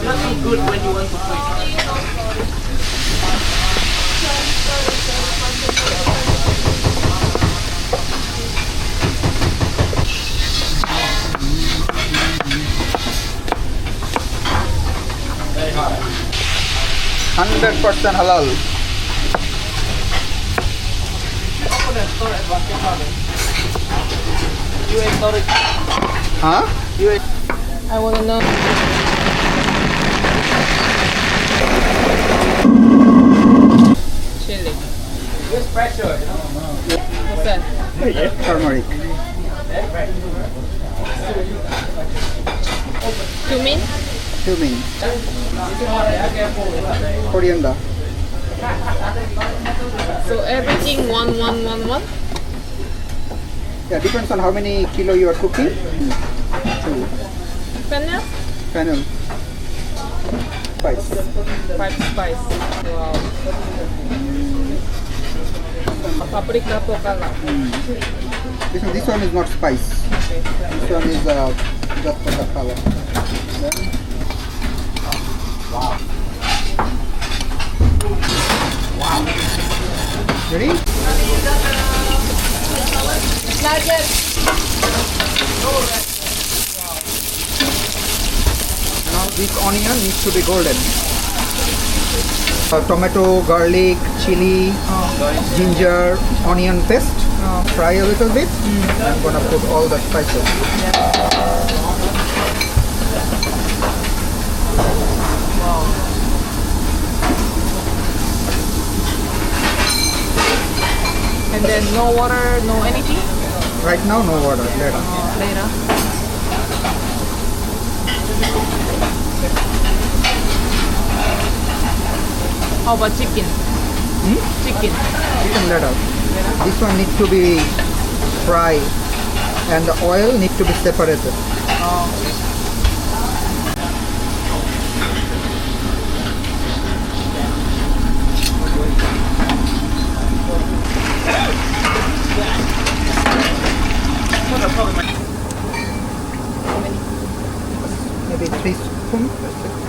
Nothing good when you want to cook. Very hard. 100% halal. You ate storage. Huh? You ate. I want to know. Chili. Use pressure, you know. What's that? Turmeric. Cumin? Cumin. Coriander. So everything one. Yeah, depends on how many kilo you are cooking. Fennel? Fennel. Spice. 5 spice. Wow. Paprika po kala. This one is not spice. Okay. This one is just for the color. Wow. Ready? Now this onion needs to be golden. Tomato, garlic, chili, ginger, onion paste. Fry a little bit. I'm gonna put all the spices. And then no water, no anything? Right now, no water. Later. Later. How about chicken? Chicken. Chicken later. This one needs to be fried, and the oil needs to be separated. Maybe 3 spoons.